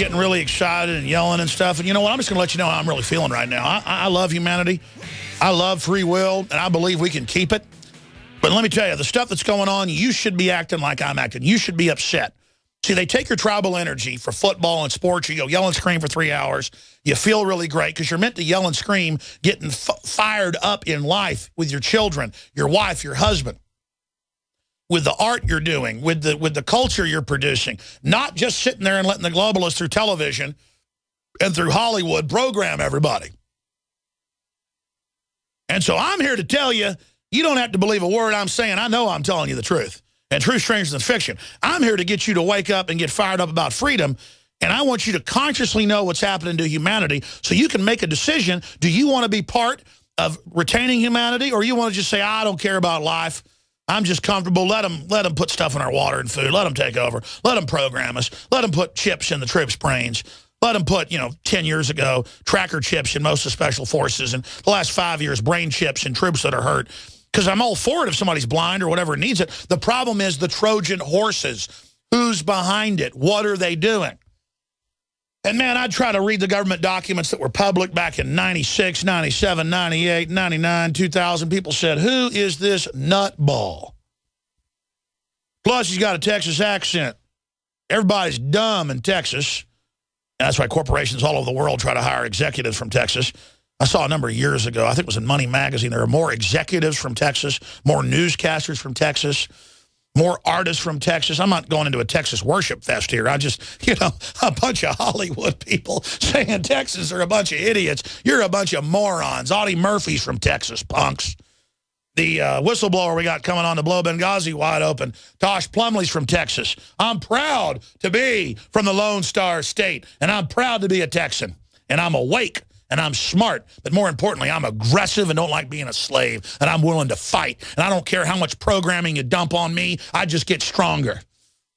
getting really excited and yelling and stuff. And you know what? I'm just going to let you know how I'm really feeling right now. I love humanity. I love free will, and I believe we can keep it. But let me tell you, the stuff that's going on, you should be acting like I'm acting. You should be upset. See, they take your tribal energy for football and sports. You go yell and scream for 3 hours. You feel really great because you're meant to yell and scream, getting fired up in life with your children, your wife, your husband, with the art you're doing, with the culture you're producing, not just sitting there and letting the globalists through television and through Hollywood program everybody. And so I'm here to tell you, you don't have to believe a word I'm saying. I know I'm telling you the truth. And truth stranger than fiction. I'm here to get you to wake up and get fired up about freedom. And I want you to consciously know what's happening to humanity so you can make a decision. Do you want to be part of retaining humanity, or you want to just say, I don't care about life. I'm just comfortable. Let them put stuff in our water and food. Let them take over. Let them program us. Let them put chips in the troops' brains. Let them put, 10 years ago, tracker chips in most of special forces, and the last 5 years, brain chips in troops that are hurt. Because I'm all for it if somebody's blind or whatever needs it. The problem is the Trojan horses. Who's behind it? What are they doing? And, man, I'd try to read the government documents that were public back in 96, 97, 98, 99, 2000. People said, who is this nutball? Plus, he's got a Texas accent. Everybody's dumb in Texas. And that's why corporations all over the world try to hire executives from Texas. I saw a number of years ago, I think it was in Money Magazine, there are more executives from Texas, more newscasters from Texas, more artists from Texas. I'm not going into a Texas worship fest here. I just, a bunch of Hollywood people saying Texas are a bunch of idiots. You're a bunch of morons. Audie Murphy's from Texas, punks. The whistleblower we got coming on to blow Benghazi wide open, Tosh Plumley's from Texas. I'm proud to be from the Lone Star State, and I'm proud to be a Texan, and I'm awake. And I'm smart, but more importantly, I'm aggressive and don't like being a slave, and I'm willing to fight. And I don't care how much programming you dump on me, I just get stronger.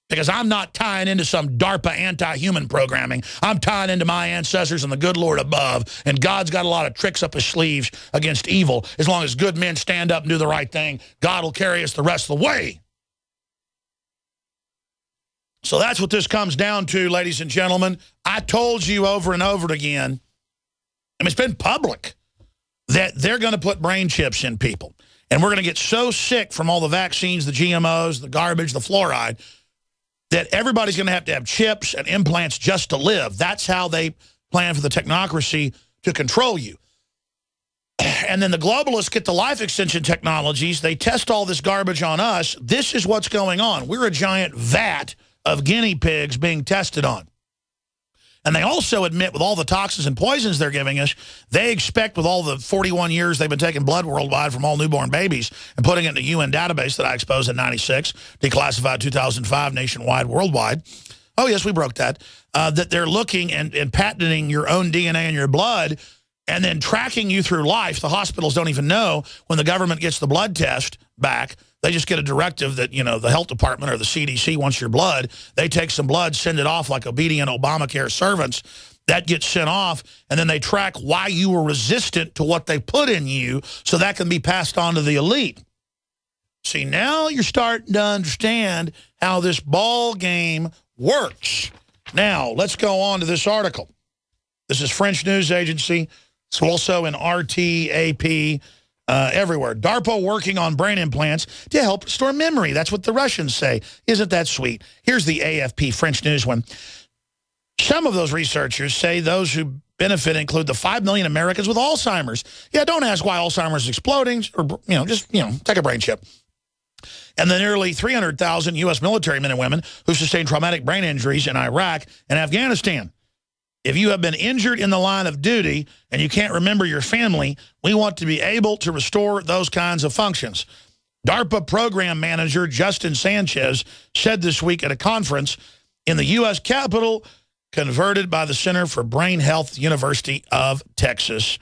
Because I'm not tying into some DARPA anti-human programming. I'm tying into my ancestors and the good Lord above, and God's got a lot of tricks up his sleeves against evil. As long as good men stand up and do the right thing, God will carry us the rest of the way. So that's what this comes down to, ladies and gentlemen. I told you over and over again, it's been public that they're going to put brain chips in people. And we're going to get so sick from all the vaccines, the GMOs, the garbage, the fluoride, that everybody's going to have chips and implants just to live. That's how they plan for the technocracy to control you. And then the globalists get the life extension technologies. They test all this garbage on us. This is what's going on. We're a giant vat of guinea pigs being tested on. And they also admit with all the toxins and poisons they're giving us, they expect with all the 41 years they've been taking blood worldwide from all newborn babies and putting it in a UN database that I exposed in 96, declassified 2005 nationwide, worldwide. Oh, yes, we broke that. That they're looking and patenting your own DNA in your blood and then tracking you through life. The hospitals don't even know when the government gets the blood test back. They just get a directive that, the health department or the CDC wants your blood. They take some blood, send it off like obedient Obamacare servants. That gets sent off, and then they track why you were resistant to what they put in you so that can be passed on to the elite. See, now you're starting to understand how this ball game works. Now, let's go on to this article. This is French news agency. It's also in RT, AP, everywhere. DARPA working on brain implants to help restore memory. That's what the Russians say. Isn't that sweet? Here's the AFP French news one. Some of those researchers say those who benefit include the 5 million Americans with Alzheimer's. Yeah, don't ask why Alzheimer's is exploding, or, just take a brain chip. And the nearly 300,000 U.S. military men and women who sustained traumatic brain injuries in Iraq and Afghanistan. If you have been injured in the line of duty and you can't remember your family, we want to be able to restore those kinds of functions. DARPA program manager Justin Sanchez said this week at a conference in the U.S. Capitol, converted by the Center for Brain Health, University of Texas.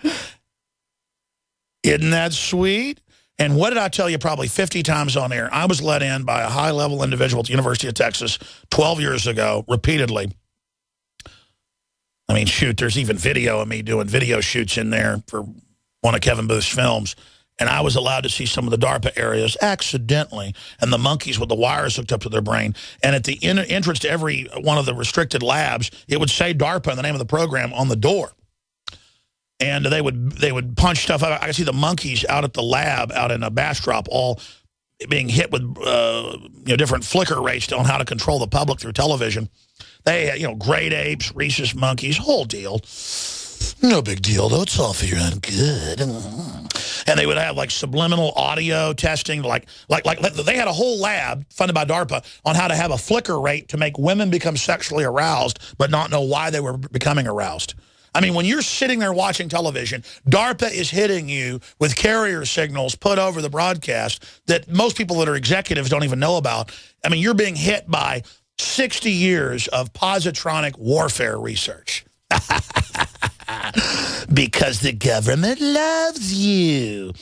Isn't that sweet? And what did I tell you probably 50 times on air? I was let in by a high-level individual at the University of Texas 12 years ago, repeatedly. I mean, shoot, there's even video of me doing video shoots in there for one of Kevin Booth's films. and I was allowed to see some of the DARPA areas accidentally, and the monkeys with the wires hooked up to their brain. And at the entrance to every one of the restricted labs, it would say DARPA and the name of the program on the door. And they would punch stuff out. I could see the monkeys out at the lab, out in a Bastrop, all being hit with different flicker rates on how to control the public through television. They had, great apes, rhesus monkeys, whole deal. No big deal, though. It's all for your own good. And they would have, like, subliminal audio testing. Like they had a whole lab funded by DARPA on how to have a flicker rate to make women become sexually aroused but not know why they were becoming aroused. I mean, when you're sitting there watching television, DARPA is hitting you with carrier signals put over the broadcast that most people that are executives don't even know about. I mean, you're being hit by 60 years of positronic warfare research. Because the government loves you.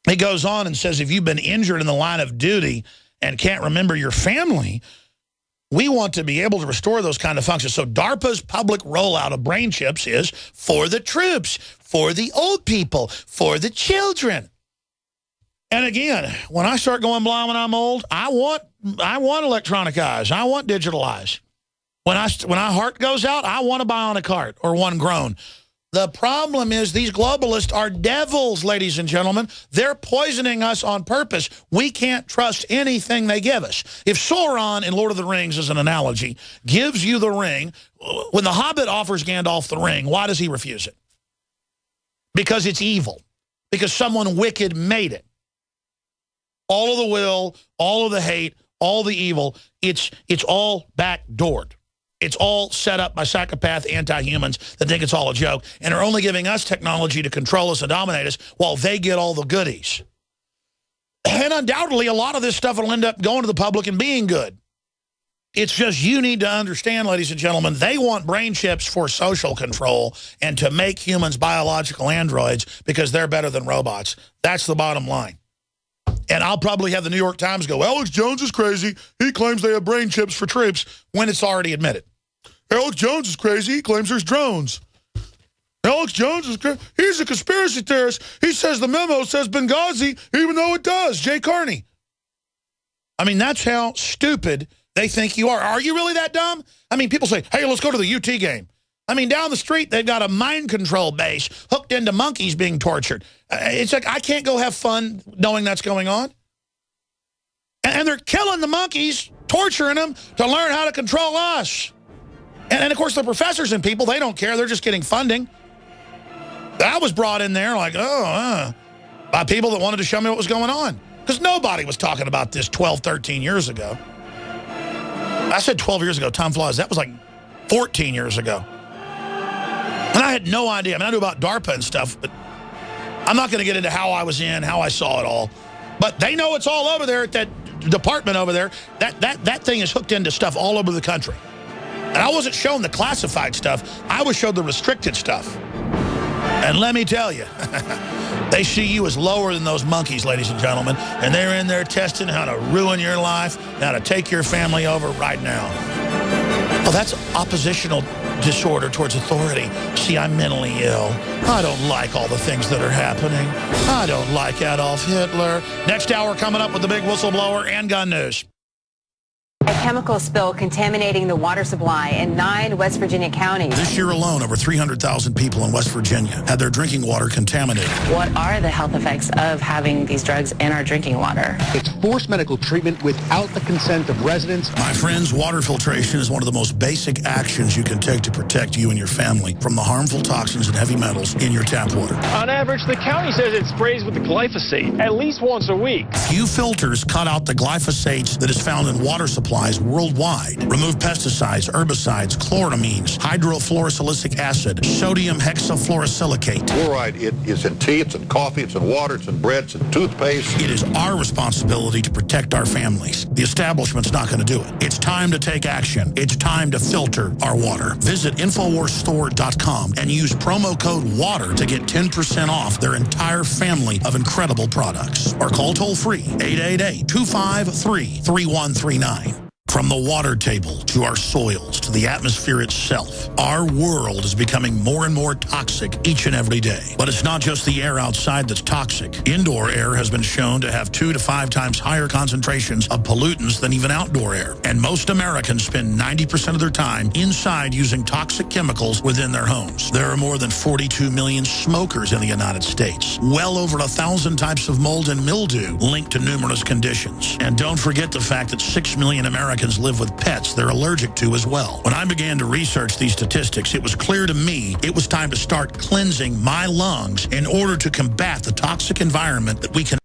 It goes on and says, if you've been injured in the line of duty and can't remember your family, we want to be able to restore those kind of functions. So DARPA's public rollout of brain chips is for the troops, for the old people, for the children. And again, when I start going blind when I'm old, I want electronic eyes. I want digital eyes. When our heart goes out, I want a bionic heart or one grown. The problem is these globalists are devils, ladies and gentlemen. They're poisoning us on purpose. We can't trust anything they give us. If Sauron in Lord of the Rings, as an analogy, gives you the ring, when the Hobbit offers Gandalf the ring, why does he refuse it? Because it's evil. Because someone wicked made it. All of the will, all of the hate, all the evil, it's all backdoored. It's all set up by psychopath anti-humans that think it's all a joke and are only giving us technology to control us and dominate us while they get all the goodies. And undoubtedly, a lot of this stuff will end up going to the public and being good. It's just you need to understand, ladies and gentlemen, they want brain chips for social control and to make humans biological androids because they're better than robots. That's the bottom line. And I'll probably have the New York Times go, Alex Jones is crazy. He claims they have brain chips for troops when it's already admitted. Alex Jones is crazy. He claims there's drones. Alex Jones is crazy. He's a conspiracy theorist. He says the memo says Benghazi, even though it does. Jay Carney. I mean, that's how stupid they think you are. Are you really that dumb? I mean, people say, hey, let's go to the UT game. I mean, down the street, they've got a mind control base hooked into monkeys being tortured. It's like, I can't go have fun knowing that's going on. And they're killing the monkeys, torturing them to learn how to control us. And of course, the professors and people, they don't care. They're just getting funding. I was brought in there like, by people that wanted to show me what was going on. Because nobody was talking about this 12, 13 years ago. I said 12 years ago, time flies. That was like 14 years ago. And I had no idea. I mean, I knew about DARPA and stuff, but I'm not going to get into how I was in, how I saw it all. But they know it's all over there at that department over there. That thing is hooked into stuff all over the country. And I wasn't shown the classified stuff. I was shown the restricted stuff. And let me tell you, they see you as lower than those monkeys, ladies and gentlemen. And they're in there testing how to ruin your life, how to take your family over right now. Well, that's oppositional disorder towards authority. See, I'm mentally ill. I don't like all the things that are happening. I don't like Adolf Hitler. Next hour coming up with the big whistleblower and gun news. A chemical spill contaminating the water supply in 9 West Virginia counties. This year alone, over 300,000 people in West Virginia had their drinking water contaminated. What are the health effects of having these drugs in our drinking water? It's forced medical treatment without the consent of residents. My friends, water filtration is one of the most basic actions you can take to protect you and your family from the harmful toxins and heavy metals in your tap water. On average, the county says it sprays with the glyphosate at least once a week. Few filters cut out the glyphosate that is found in water supplies worldwide. Remove pesticides, herbicides, chloramines, hydrofluorosilicic acid, sodium hexafluorosilicate. Fluoride, it is in tea, it's in coffee, it's in water, it's in bread, it's in toothpaste. It is our responsibility to protect our families. The establishment's not going to do it. It's time to take action. It's time to filter our water. Visit InfoWarsStore.com and use promo code WATER to get 10% off their entire family of incredible products. Or call toll-free 888-253-3139. From the water table to our soils to the atmosphere itself, our world is becoming more and more toxic each and every day. But it's not just the air outside that's toxic. Indoor air has been shown to have 2 to 5 times higher concentrations of pollutants than even outdoor air. And most Americans spend 90% of their time inside using toxic chemicals within their homes. There are more than 42 million smokers in the United States. Well over 1,000 types of mold and mildew linked to numerous conditions. And don't forget the fact that 6 million Americans live with pets they're allergic to as well. When I began to research these statistics, it was clear to me it was time to start cleansing my lungs in order to combat the toxic environment that we can